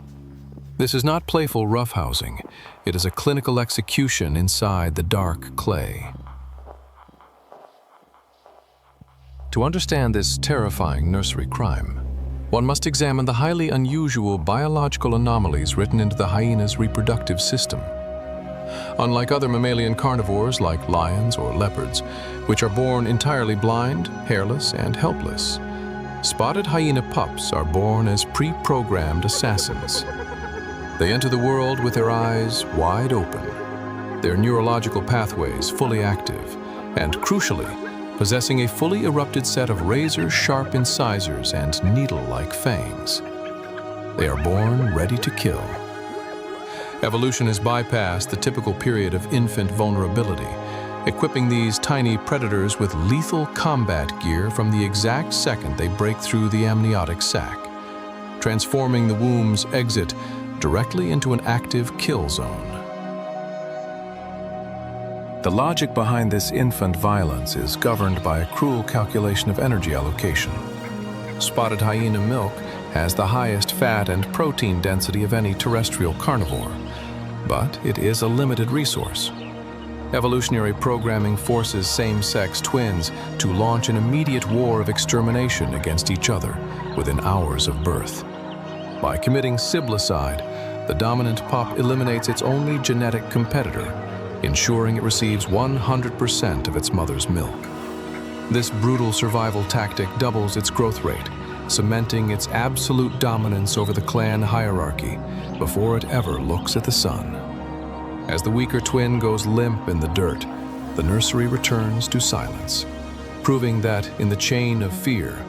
This is not playful roughhousing. It is a clinical execution inside the dark clay. To understand this terrifying nursery crime, one must examine the highly unusual biological anomalies written into the hyena's reproductive system. Unlike other mammalian carnivores like lions or leopards, which are born entirely blind, hairless, and helpless, spotted hyena pups are born as pre-programmed assassins. They enter the world with their eyes wide open, their neurological pathways fully active, and crucially, possessing a fully erupted set of razor-sharp incisors and needle-like fangs. They are born ready to kill. Evolution has bypassed the typical period of infant vulnerability, equipping these tiny predators with lethal combat gear from the exact second they break through the amniotic sac, transforming the womb's exit directly into an active kill zone. The logic behind this infant violence is governed by a cruel calculation of energy allocation. Spotted hyena milk has the highest fat and protein density of any terrestrial carnivore, but it is a limited resource. Evolutionary programming forces same-sex twins to launch an immediate war of extermination against each other within hours of birth. By committing siblicide, the dominant pup eliminates its only genetic competitor, ensuring it receives 100% of its mother's milk. This brutal survival tactic doubles its growth rate, cementing its absolute dominance over the clan hierarchy before it ever looks at the sun. As the weaker twin goes limp in the dirt, the nursery returns to silence, proving that in the chain of fear,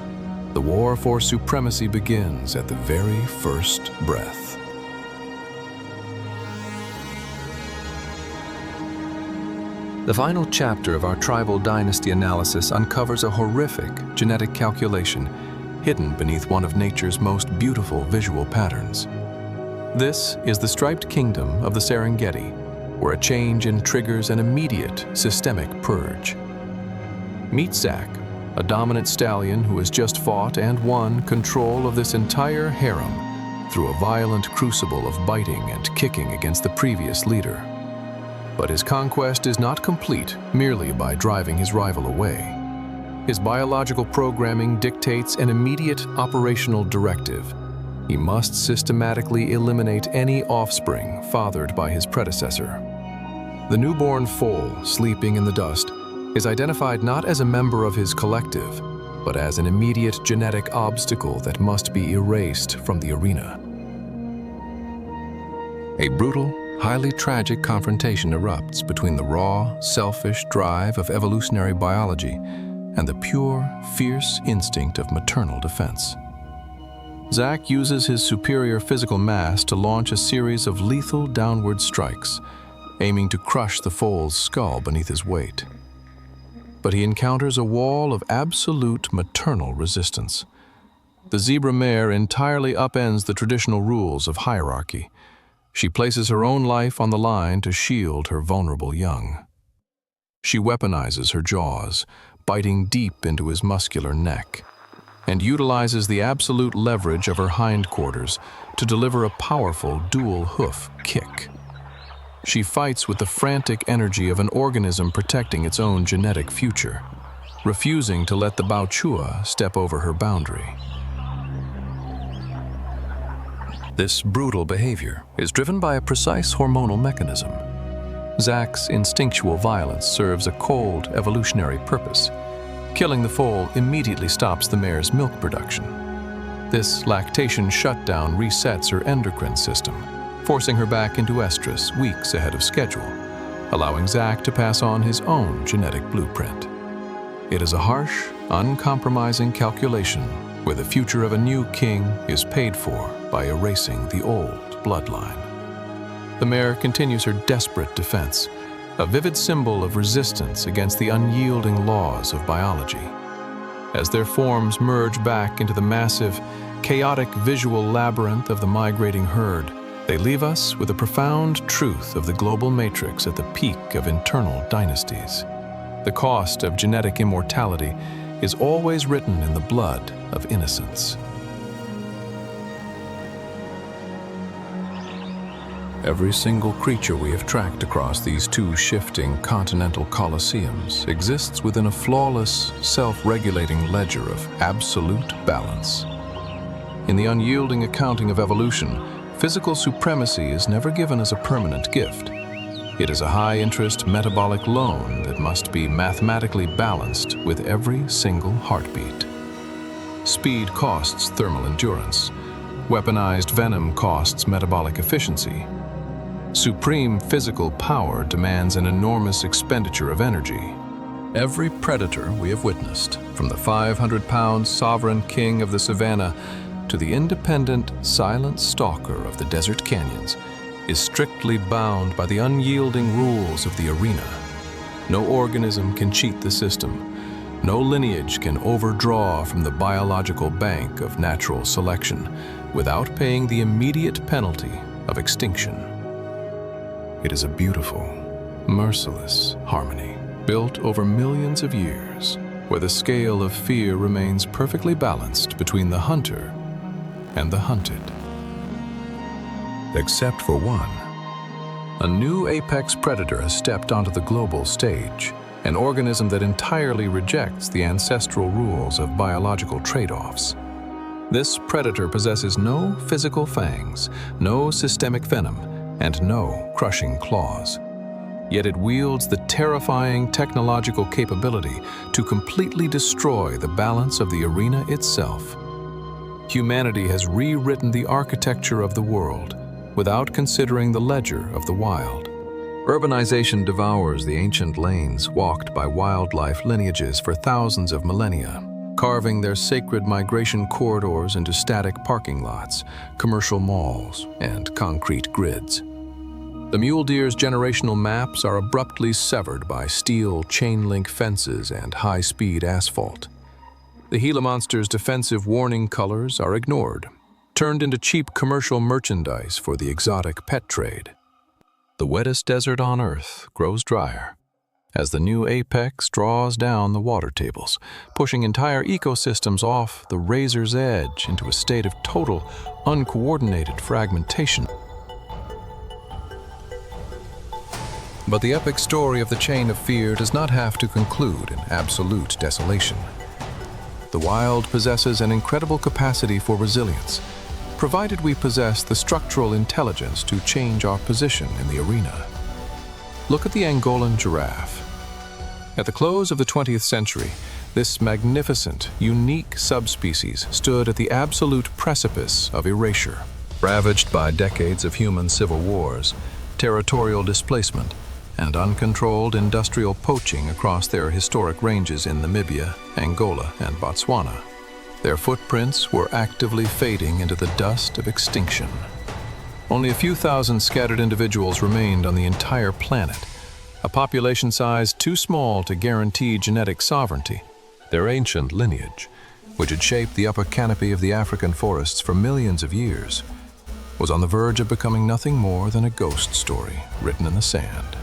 the war for supremacy begins at the very first breath. The final chapter of our tribal dynasty analysis uncovers a horrific genetic calculation hidden beneath one of nature's most beautiful visual patterns. This is the striped kingdom of the Serengeti, where a change in triggers an immediate systemic purge. Meet Zach, a dominant stallion who has just fought and won control of this entire harem through a violent crucible of biting and kicking against the previous leader. But his conquest is not complete merely by driving his rival away. His biological programming dictates an immediate operational directive. He must systematically eliminate any offspring fathered by his predecessor. The newborn foal, sleeping in the dust, is identified not as a member of his collective, but as an immediate genetic obstacle that must be erased from the arena. A brutal, highly tragic confrontation erupts between the raw, selfish drive of evolutionary biology and the pure, fierce instinct of maternal defense. Zach uses his superior physical mass to launch a series of lethal downward strikes, aiming to crush the foal's skull beneath his weight. But he encounters a wall of absolute maternal resistance. The zebra mare entirely upends the traditional rules of hierarchy. She places her own life on the line to shield her vulnerable young. She weaponizes her jaws, biting deep into his muscular neck, and utilizes the absolute leverage of her hindquarters to deliver a powerful dual hoof kick. She fights with the frantic energy of an organism protecting its own genetic future, refusing to let the Baochua step over her boundary. This brutal behavior is driven by a precise hormonal mechanism. Zach's instinctual violence serves a cold evolutionary purpose. Killing the foal immediately stops the mare's milk production. This lactation shutdown resets her endocrine system, forcing her back into estrus weeks ahead of schedule, allowing Zach to pass on his own genetic blueprint. It is a harsh, uncompromising calculation where the future of a new king is paid for by erasing the old bloodline. The mare continues her desperate defense, a vivid symbol of resistance against the unyielding laws of biology. As their forms merge back into the massive, chaotic visual labyrinth of the migrating herd, they leave us with a profound truth of the global matrix at the peak of internal dynasties. The cost of genetic immortality is always written in the blood of innocence. Every single creature we have tracked across these two shifting continental colosseums exists within a flawless, self-regulating ledger of absolute balance. In the unyielding accounting of evolution, physical supremacy is never given as a permanent gift. It is a high-interest metabolic loan that must be mathematically balanced with every single heartbeat. Speed costs thermal endurance. Weaponized venom costs metabolic efficiency. Supreme physical power demands an enormous expenditure of energy. Every predator we have witnessed, from the 500-pound sovereign king of the Savannah to the independent, silent stalker of the desert canyons, is strictly bound by the unyielding rules of the arena. No organism can cheat the system. No lineage can overdraw from the biological bank of natural selection without paying the immediate penalty of extinction. It is a beautiful, merciless harmony, built over millions of years, where the scale of fear remains perfectly balanced between the hunter and the hunted. Except for one. A new apex predator has stepped onto the global stage, an organism that entirely rejects the ancestral rules of biological trade-offs. This predator possesses no physical fangs, no systemic venom, and no crushing claws. Yet it wields the terrifying technological capability to completely destroy the balance of the arena itself. Humanity has rewritten the architecture of the world without considering the ledger of the wild. Urbanization devours the ancient lanes walked by wildlife lineages for thousands of millennia, carving their sacred migration corridors into static parking lots, commercial malls, and concrete grids. The mule deer's generational maps are abruptly severed by steel chain-link fences and high-speed asphalt. The Gila monster's defensive warning colors are ignored, turned into cheap commercial merchandise for the exotic pet trade. The wettest desert on Earth grows drier as the new apex draws down the water tables, pushing entire ecosystems off the razor's edge into a state of total, uncoordinated fragmentation. But the epic story of the chain of fear does not have to conclude in absolute desolation. The wild possesses an incredible capacity for resilience, provided we possess the structural intelligence to change our position in the arena. Look at the Angolan giraffe. At the close of the 20th century, this magnificent, unique subspecies stood at the absolute precipice of erasure, ravaged by decades of human civil wars, territorial displacement, and uncontrolled industrial poaching across their historic ranges in Namibia, Angola, and Botswana. Their footprints were actively fading into the dust of extinction. Only a few thousand scattered individuals remained on the entire planet, a population size too small to guarantee genetic sovereignty. Their ancient lineage, which had shaped the upper canopy of the African forests for millions of years, was on the verge of becoming nothing more than a ghost story written in the sand.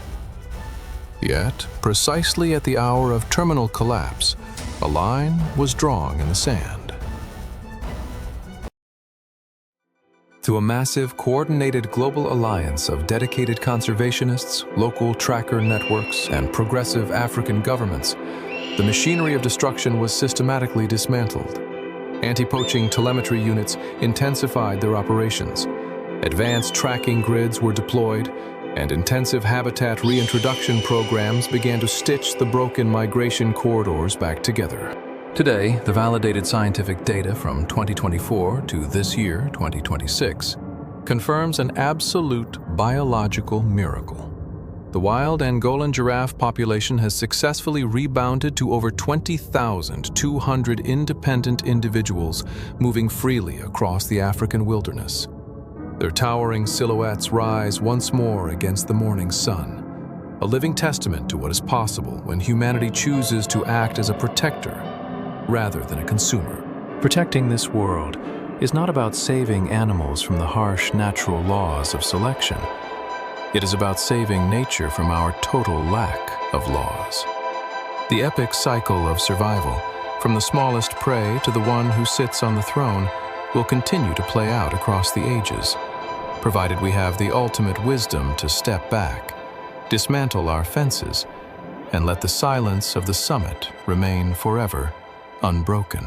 Yet, precisely at the hour of terminal collapse, a line was drawn in the sand. Through a massive, coordinated global alliance of dedicated conservationists, local tracker networks, and progressive African governments, the machinery of destruction was systematically dismantled. Anti-poaching telemetry units intensified their operations. Advanced tracking grids were deployed, and intensive habitat reintroduction programs began to stitch the broken migration corridors back together. Today, the validated scientific data from 2024 to this year, 2026, confirms an absolute biological miracle. The wild Angolan giraffe population has successfully rebounded to over 20,200 independent individuals moving freely across the African wilderness. Their towering silhouettes rise once more against the morning sun, a living testament to what is possible when humanity chooses to act as a protector rather than a consumer. Protecting this world is not about saving animals from the harsh natural laws of selection. It is about saving nature from our total lack of laws. The epic cycle of survival, from the smallest prey to the one who sits on the throne, will continue to play out across the ages, provided we have the ultimate wisdom to step back, dismantle our fences, and let the silence of the summit remain forever unbroken.